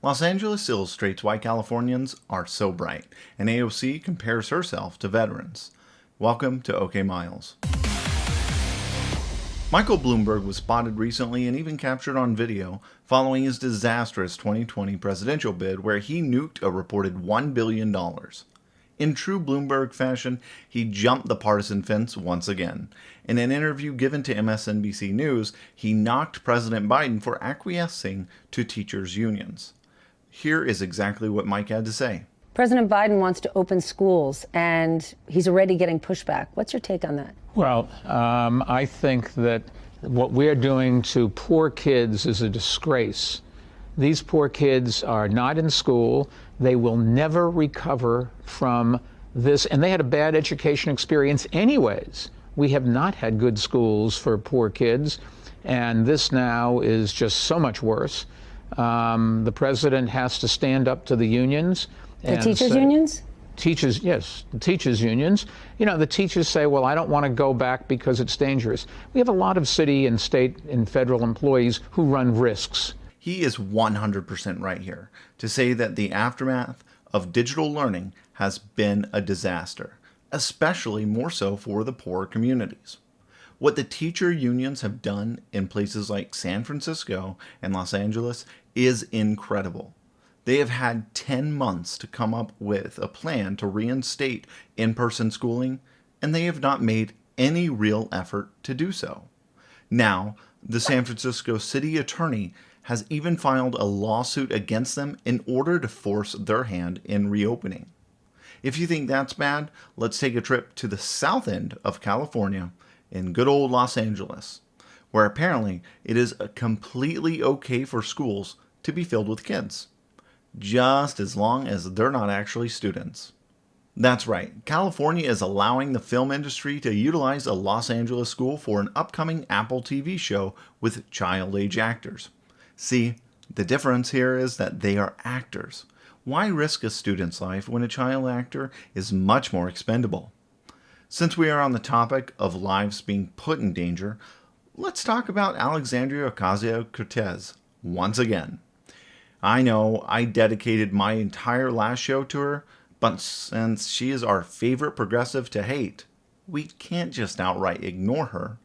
Los Angeles illustrates why Californians are so bright, and AOC compares herself to veterans. Welcome to OK Miles. Michael Bloomberg was spotted recently and even captured on video following his disastrous 2020 presidential bid where he nuked a reported $1 billion. In true Bloomberg fashion, he jumped the partisan fence once again. In an interview given to MSNBC News, he knocked President Biden for acquiescing to teachers' unions. Here is exactly what Mike had to say. President Biden wants to open schools, and he's already getting pushback. What's your take on that? Well, I think that what we're doing to poor kids is a disgrace. These poor kids are not in school. They will never recover from this, and they had a bad education experience anyways. We have not had good schools for poor kids, and this now is just so much worse. The president has to stand up to the unions. The teachers' unions? Teachers, yes, the teachers' unions. You know, the teachers say, well, I don't want to go back because it's dangerous. We have a lot of city and state and federal employees who run risks. He is 100% right here to say that the aftermath of digital learning has been a disaster, especially more so for the poor communities. What the teacher unions have done in places like San Francisco and Los Angeles is incredible. They have had 10 months to come up with a plan to reinstate in-person schooling, and they have not made any real effort to do so. Now, the San Francisco city attorney has even filed a lawsuit against them in order to force their hand in reopening. If you think that's bad, let's take a trip to the south end of California in good old Los Angeles, where apparently it is completely okay for schools to be filled with kids, just as long as they're not actually students. That's right, California is allowing the film industry to utilize a Los Angeles school for an upcoming Apple TV show with child-age actors. See, the difference here is that they are actors. Why risk a student's life when a child actor is much more expendable? Since we are on the topic of lives being put in danger, let's talk about Alexandria Ocasio-Cortez once again. I know I dedicated my entire last show to her, but since she is our favorite progressive to hate, we can't just outright ignore her.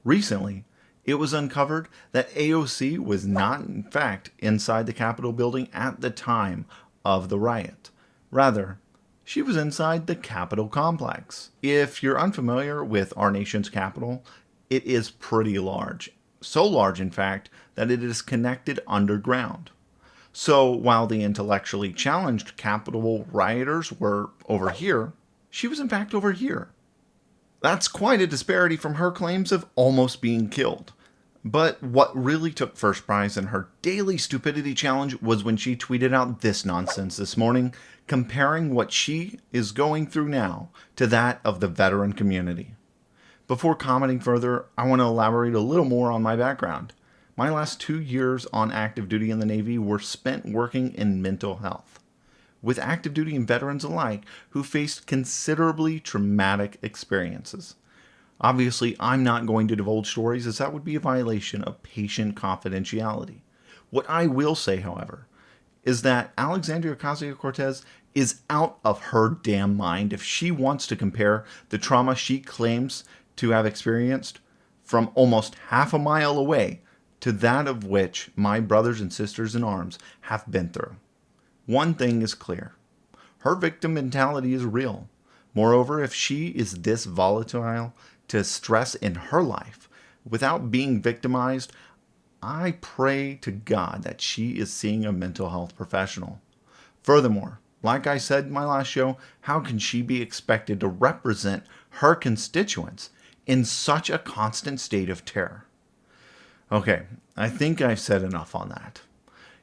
Recently, it was uncovered that AOC was not in fact inside the Capitol building at the time of the riot. Rather, she was inside the Capitol complex. If you're unfamiliar with our nation's Capitol, it is pretty large. So large, in fact, that it is connected underground. So while the intellectually challenged Capitol rioters were over here, she was in fact over here. That's quite a disparity from her claims of almost being killed. But what really took first prize in her daily stupidity challenge was when she tweeted out this nonsense this morning, comparing what she is going through now to that of the veteran community. Before commenting further, I want to elaborate a little more on my background. My last 2 years on active duty in the Navy were spent working in mental health, with active duty and veterans alike who faced considerably traumatic experiences. Obviously, I'm not going to divulge stories as that would be a violation of patient confidentiality. What I will say, however, is that Alexandria Ocasio-Cortez is out of her damn mind if she wants to compare the trauma she claims to have experienced from almost half a mile away to that of which my brothers and sisters in arms have been through. One thing is clear. Her victim mentality is real. Moreover, if she is this volatile to stress in her life without being victimized, I pray to God that she is seeing a mental health professional. Furthermore, like I said in my last show, how can she be expected to represent her constituents in such a constant state of terror? Okay, I think I've said enough on that.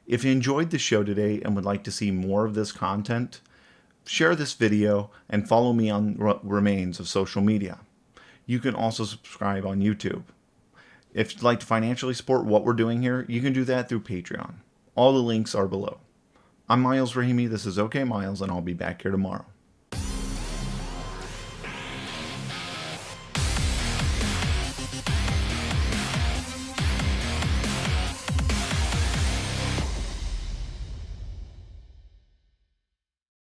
If you enjoyed the show today and would like to see more of this content, share this video and follow me on what remains of social media. You can also subscribe on YouTube. If you'd like to financially support what we're doing here, you can do that through Patreon. All the links are below. I'm Miles Rahimi, this is OK Miles, and I'll be back here tomorrow.